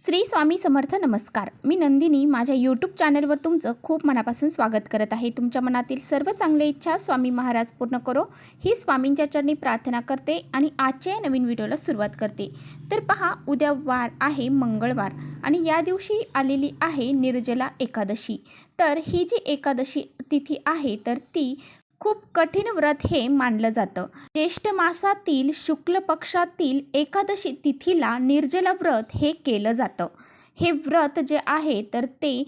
श्री स्वामी समर्थ. नमस्कार. मी नंदिनी माझ्या यूट्यूब चॅनलवर तुमचं खूप मनापासून स्वागत करत आहे. तुमच्या मनातील सर्व चांगल्या इच्छा स्वामी महाराज पूर्ण करो ही स्वामींच्या चरणी प्रार्थना करते आणि आजच्या नवीन व्हिडिओला सुरुवात करते. तर पहा, उद्या वार आहे मंगळवार आणि या दिवशी आलेली आहे निर्जला एकादशी. तर ही जी एकादशी तिथी आहे तर ती खूप कठीण व्रत हे मानलं जातं. ज्येष्ठ मासातील शुक्ल पक्षातील एकादशी तिथीला निर्जला व्रत हे केलं जातं. हे व्रत जे आहे तर ते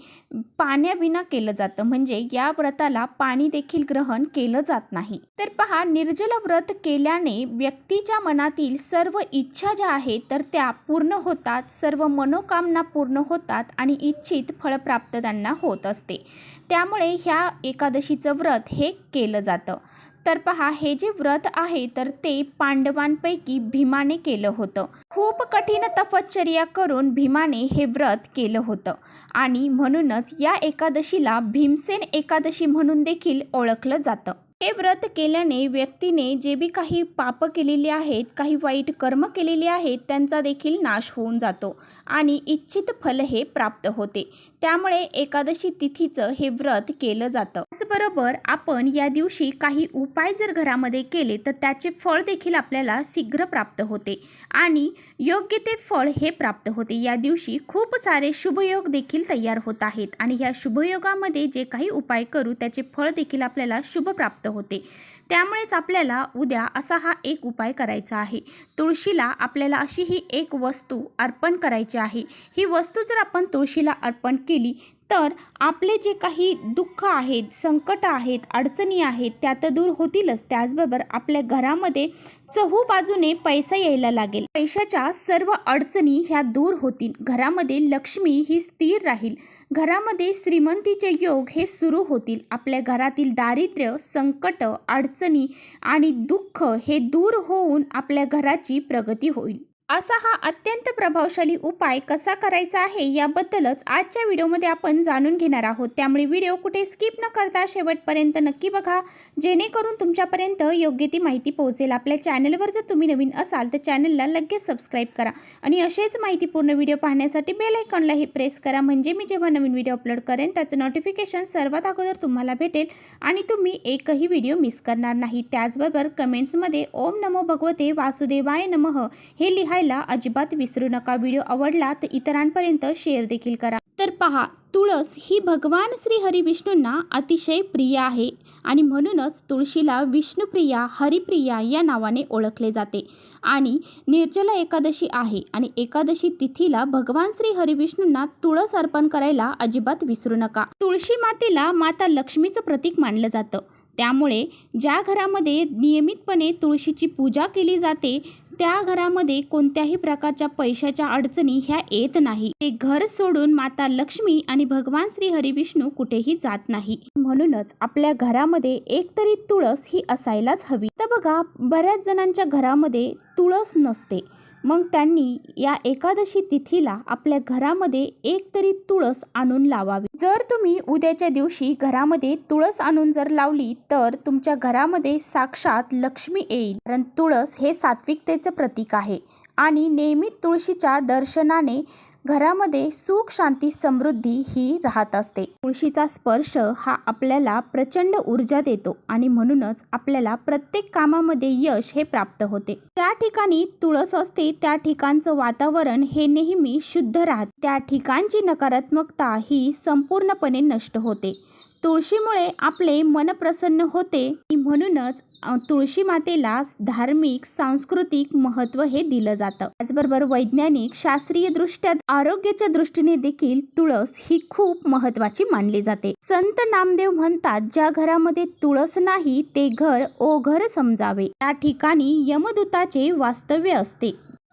पाण्याविना केलं जातं, म्हणजे या व्रताला पाणी देखील ग्रहण केलं जात नाही. तर पहा, निर्जला व्रत केल्याने व्यक्तीच्या मनातील सर्व इच्छा ज्या आहेत तर त्या पूर्ण होतात, सर्व मनोकामना पूर्ण होतात आणि इच्छित फळ प्राप्त त्यांना होत असते. त्यामुळे ह्या एकादशीचं व्रत हे केलं जातं. तर पहा, हे जे व्रत आहे तर ते पांडवांपैकी भीमाने केलं होतं. खूप कठीण तपश्चर्या करून भीमाने हे व्रत केलं होतं आणि म्हणूनच या एकादशीला भीमसेन एकादशी म्हणून देखील ओळखलं जातं. हे व्रत केल्याने व्यक्तीने जे बी काही पाप केलेली आहेत, काही वाईट कर्म केलेली आहेत त्यांचा देखील नाश होऊन जातो आणि इच्छित फल हे प्राप्त होते. त्यामुळे एकादशी तिथीचं हे व्रत केलं जातं. त्याचबरोबर आपण या दिवशी काही उपाय जर घरामध्ये केले तर त्याचे फळ देखील आपल्याला शीघ्र प्राप्त होते आणि योग्य ते फळ हे प्राप्त होते. या दिवशी खूप सारे शुभयोग देखील तयार होत आहेत आणि ह्या शुभयोगामध्ये जे काही उपाय करू त्याचे फळ देखील आपल्याला शुभ प्राप्त होते. त्यामुळेच आपल्याला उद्या असा हा एक उपाय करायचा आहे. तुळशीला आपल्याला अशी ही एक वस्तू अर्पण करायची आहे. ही वस्तू जर आपण तुळशीला अर्पण केली तर आपले जे काही दुःख आहेत, संकट आहेत, अडचणी आहेत त्या तर दूर होतीलच. त्याचबरोबर आपल्या घरामध्ये चहूबाजूने पैसा यायला लागेल. पैशाच्या सर्व अडचणी ह्या दूर होतील. घरामध्ये लक्ष्मी ही स्थिर राहील. घरामध्ये श्रीमंतीचे योग हे सुरू होतील. आपल्या घरातील दारिद्र्य, संकट, अडचणी आणि दुःख हे दूर होऊन आपल्या घराची प्रगती होईल. असा हा अत्यंत प्रभावशाली उपाय कसा करायचा आहे याबद्दलच आजच्या व्हिडिओमध्ये आपण जाणून घेणार आहोत. त्यामुळे व्हिडिओ कुठे स्किप न करता शेवटपर्यंत नक्की बघा, जेणेकरून तुमच्यापर्यंत योग्य ती माहिती पोहोचेल. आपल्या चॅनलवर जर तुम्ही नवीन असाल तर चॅनलला लगेच सबस्क्राईब करा आणि असेच माहितीपूर्ण व्हिडिओ पाहण्यासाठी बेल आयकॉनलाही प्रेस करा, म्हणजे मी जेव्हा नवीन व्हिडिओ अपलोड करेन त्याचं नोटिफिकेशन सर्वात अगोदर तुम्हाला भेटेल आणि तुम्ही एकही व्हिडिओ मिस करणार नाही. त्याचबरोबर कमेंट्समध्ये ओम नमो भगवते वासुदेवाय नमः हे लिहा अजिबात विसरू नका. व्हिडिओ आवडला तर इतरांपर्यंत शेअर देखील करा. तर पहा, तुळस ही भगवान श्री हरी विष्णूंना अतिशय प्रिय आहे आणि म्हणूनच तुळशीला विष्णुप्रिया, हरिप्रिया या नावाने ओळखले जाते. आणि निर्जला एकादशी आहे आणि एकादशी तिथीला भगवान श्री हरी विष्णूंना तुळस अर्पण करायला अजिबात विसरू नका. तुळशी मातेला माता लक्ष्मीचं प्रतीक मानलं जातं. त्यामुळे ज्या घरामध्ये नियमितपणे तुळशीची पूजा केली जाते त्या घरामध्ये कोणत्याही प्रकारच्या पैशाच्या अडचणी ह्या येत नाही. ते घर सोडून माता लक्ष्मी आणि भगवान श्री हरी विष्णू कुठेही जात नाही. म्हणूनच आपल्या घरामध्ये एकतरी तुळस ही असायलाच हवी. तर बघा, बऱ्याच जणांच्या घरामध्ये तुळस नसते. मग त्यांनी या एकादशी तिथीला आपल्या घरामध्ये एकतरी तुळस आणून लावावी. जर तुम्ही उद्याच्या दिवशी घरामध्ये तुळस आणून जर लावली तर तुमच्या घरामध्ये साक्षात लक्ष्मी येईल. कारण तुळस हे सात्विकतेचं प्रतीक आहे आणि नेहमी तुळशीच्या दर्शनाने घरामध्ये सुख, शांती, समृद्धी ही राहत असते. तुळशीचा स्पर्श हा आपल्याला प्रचंड ऊर्जा देतो आणि म्हणूनच आपल्याला प्रत्येक कामामध्ये यश हे प्राप्त होते. त्या ठिकाणी तुळस असते त्या ठिकाणचं वातावरण हे नेहमी शुद्ध राहते. त्या ठिकाणची नकारात्मकता ही संपूर्णपणे नष्ट होते. तुळशीमुळे आपले मन प्रसन्न होते आणि म्हणूनच तुळशी मातेला धार्मिक, सांस्कृतिक महत्त्व हे दिलं जातं. त्याचबरोबर वैज्ञानिक, शास्त्रीय दृष्ट्या, आरोग्याच्या दृष्टीने देखील तुळस ही खूप महत्त्वाची मानली जाते. संत नामदेव म्हणतात, ज्या घरामध्ये तुळस नाही ते घर ओघर समजावे. त्या ठिकाणी यमदूताचे वास्तव्य असते.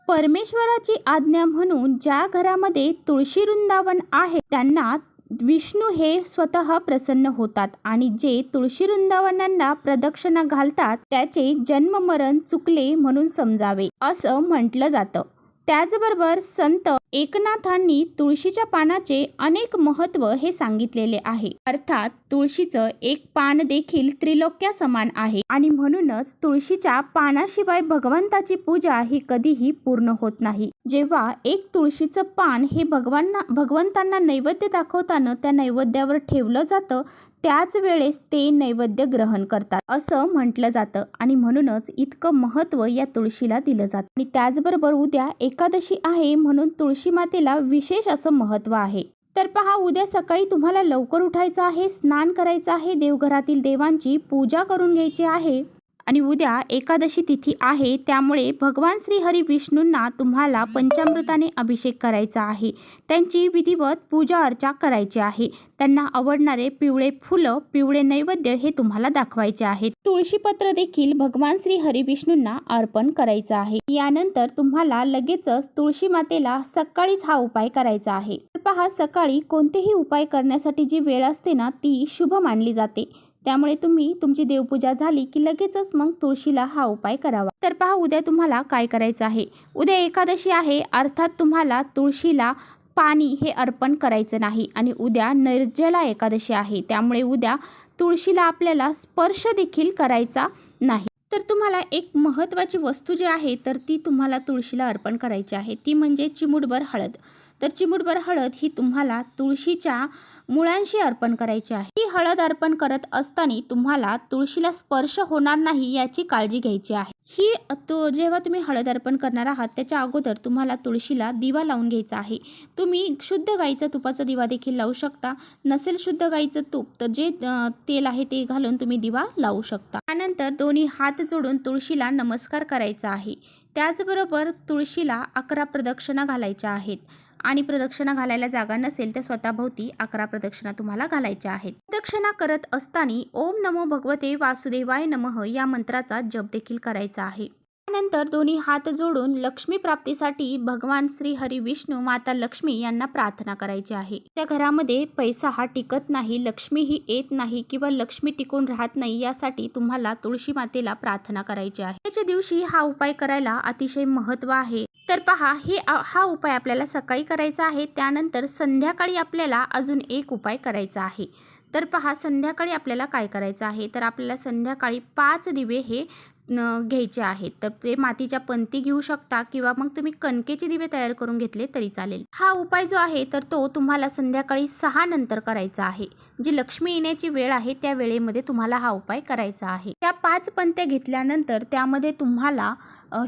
परमेश्वराची आज्ञा म्हणून ज्या घरामध्ये तुळशी वृंदावन आहे त्यांना विष्णू हे स्वतः प्रसन्न होतात आणि जे तुळशी वृंदावनांना प्रदक्षिणा घालतात त्याचे जन्म मरण चुकले म्हणून समजावे असं म्हटलं जातं. त्याचबरोबर संत एकनाथांनी तुळशीच्या पानाचे अनेक महत्त्व हे सांगितलेले आहे. अर्थात तुळशीचं एक पान देखील त्रिलोक्या समान आहे आणि म्हणूनच तुळशीच्या पानाशिवाय भगवंताची पूजा ही कधीही पूर्ण होत नाही. जेव्हा एक तुळशीचं पान हे भगवंतांना नैवेद्य दाखवताना त्या नैवेद्यावर ठेवलं जातं, त्याच वेळेस ते नैवेद्य ग्रहण करतात असं म्हटलं जातं आणि म्हणूनच इतकं महत्त्व या तुळशीला दिलं जातं. आणि त्याचबरोबर उद्या एकादशी आहे म्हणून तुळशी मातेला विशेष असं महत्त्व आहे. तर पहा, उद्या सकाळी तुम्हाला लवकर उठायचं आहे, स्नान करायचं आहे, देवघरातील देवांची पूजा करून घ्यायची आहे आणि उद्या एकादशी तिथी आहे, त्यामुळे भगवान श्री हरी विष्णूंना तुम्हाला पंचामृताने अभिषेक करायचा आहे. त्यांची विधिवत पूजा अर्चा करायची आहे. त्यांना आवडणारे पिवळे फुलं, पिवळे नैवेद्य हे तुम्हाला दाखवायचे आहेत. तुळशीपत्र देखील भगवान श्री हरी विष्णूंना अर्पण करायचं आहे. यानंतर तुम्हाला लगेचच तुळशी मातेला सकाळीच हा उपाय करायचा आहे. पहा, सकाळी कोणतेही उपाय करण्यासाठी जी वेळ असते ना, ती शुभ मानली जाते. त्यामुळे तुम्ही तुमची देवपूजा झाली की लगेचच मग तुळशीला हा उपाय करावा. तर पहा, उद्या तुम्हाला काय करायचं आहे. उद्या एकादशी आहे, अर्थात तुम्हाला तुळशीला पाणी हे अर्पण करायचं नाही आणि उद्या निर्जला एकादशी आहे, त्यामुळे उद्या तुळशीला आपल्याला स्पर्श देखील करायचा नाही. तर तुम्हाला एक महत्त्वाची वस्तू जी आहे तर ती तुम्हाला तुळशीला अर्पण करायची आहे, ती म्हणजे चिमूटभर हळद. तर चिमूटभर हळद ही तुम्हाला तुळशीच्या मुळांशी अर्पण करायची आहे. ही हळद अर्पण करत असताना तुम्हाला तुळशीला स्पर्श होणार नाही याची काळजी घ्यायची आहे. जेव्हा तुम्ही हळद अर्पण करणार आहात त्याच्या अगोदर तुम्हाला तुळशीला दिवा लावून घ्यायचा आहे. तुम्ही शुद्ध गाईचा तुपाचा दिवा देखील लावू शकता. नसेल शुद्ध गाईचं तूप तर जे तेल आहे ते घालून तुम्ही दिवा लावू शकता. त्यानंतर दोन्ही हात जोडून तुळशीला नमस्कार करायचा आहे. त्याचबरोबर तुळशीला 11 प्रदक्षिणा घालायच्या आहेत आणि प्रदक्षिणा घालायला जागा नसेल तर स्वतःभोवती 11 प्रदक्षिणा तुम्हाला घालायच्या आहेत. प्रदक्षिणा करत असताना ओम नमो भगवते वासुदेवाय नमः या मंत्राचा जप देखील करायचा आहे. त्यानंतर दोन्ही हात जोडून लक्ष्मी प्राप्तीसाठी भगवान श्री हरी विष्णू माता लक्ष्मी यांना प्रार्थना करायची आहे. त्या घरामध्ये पैसा हा टिकत नाही, लक्ष्मी ही येत नाही किंवा लक्ष्मी टिकून राहत नाही, यासाठी तुम्हाला तुळशी मातेला प्रार्थना करायची आहे. त्याच्या दिवशी हा उपाय करायला अतिशय महत्त्व आहे. तर पहा, हा उपाय आपल्याला सकाळी करायचा आहे. त्यानंतर संध्याकाळी आपल्याला अजून एक उपाय करायचा आहे. तर पहा, संध्याकाळी आपल्याला काय करायचं आहे, तर आपल्याला संध्याकाळी 5 दिवे हे घ्यायचे आहेत. तर ते मातीच्या पंती घेऊ शकता किंवा मग तुम्ही कणकेचे दिवे तयार करून घेतले तरी चालेल. हा उपाय जो आहे तर तो तुम्हाला संध्याकाळी 6 नंतर करायचा आहे. जी लक्ष्मी येण्याची वेळ आहे त्या वेळेमध्ये तुम्हाला हा उपाय करायचा आहे. त्या 5 पंत्या घेतल्यानंतर त्यामध्ये तुम्हाला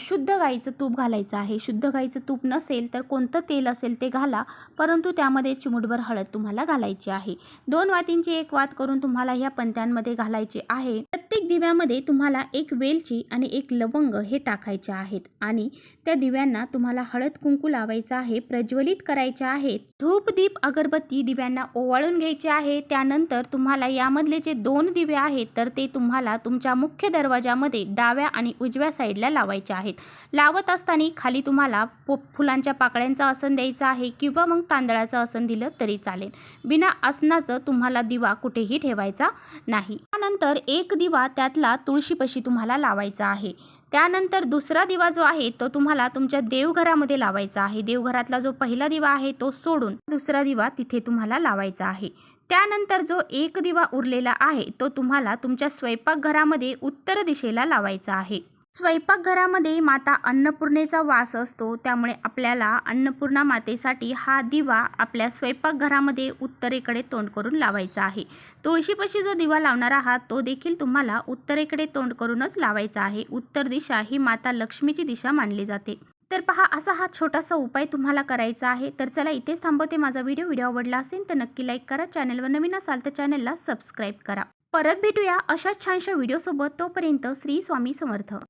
शुद्ध गाईचं तूप घालायचं आहे. शुद्ध गाईचं तूप नसेल तर कोणतं तेल असेल ते घाला, परंतु त्यामध्ये चिमूटभर हळद तुम्हाला घालायची आहे. 2 वातींची एक वात करून तुम्हाला ह्या पंत्यांमध्ये घालायचे आहे. प्रत्येक दिव्यामध्ये तुम्हाला एक वेलची आणि एक लवंग हे टाकायचे आहेत आणि त्या दिव्यांना तुम्हाला हळद कुंकू लावायचा आहे, प्रज्वलित करायचे आहेत. धूप दीप अगरबत्ती दिव्यांना ओवाळून घ्यायचे आहे. त्यानंतर तुम्हाला यामधले जे 2 दिवे आहेत तर ते तुम्हाला तुमच्या मुख्य दरवाजामध्ये डाव्या आणि उजव्या साईडला लावायचे आहेत. लावत असताना खाली तुम्हाला फुलांच्या पाकळ्यांचं आसन द्यायचं आहे किंवा मग तांदळाचं आसन दिलं तरी चालेल. बिना आसनाचं तुम्हाला दिवा कुठेही ठेवायचा नाही. त्यानंतर एक दिवा त्यातला तुळशीपाशी तुम्हाला लावायचा आहे. त्यानंतर दुसरा दिवा जो आहे तो तुम्हाला तुमच्या देवघरामध्ये लावायचा आहे. देवघरातला जो पहिला दिवा आहे तो सोडून दुसरा दिवा तिथे तुम्हाला लावायचा आहे. त्यानंतर जो एक दिवा उरलेला आहे तो तुम्हाला तुमच्या स्वयंपाकघरामध्ये उत्तर दिशेला लावायचा आहे. स्वयंपाकघरामध्ये माता अन्नपूर्णेचा वास असतो, त्यामुळे आपल्याला अन्नपूर्णा मातेसाठी हा दिवा आपल्या स्वयंपाकघरामध्ये उत्तरेकडे तोंड करून लावायचा आहे. तुळशीपाशी जो दिवा लावणार आहात तो देखील तुम्हाला उत्तरेकडे तोंड करूनच लावायचा आहे. उत्तर दिशा ही माता लक्ष्मीची दिशा मानली जाते. तर पहा, असा हा छोटासा उपाय तुम्हाला करायचा आहे. तर चला इथेच थांबवते. माझा व्हिडिओ आवडला असेल तर नक्की लाईक करा. चॅनलवर नवीन असाल तर चॅनलला सबस्क्राईब करा. परत भेटूया अशाच छानशा व्हिडिओसोबत. तोपर्यंत श्री स्वामी समर्थ.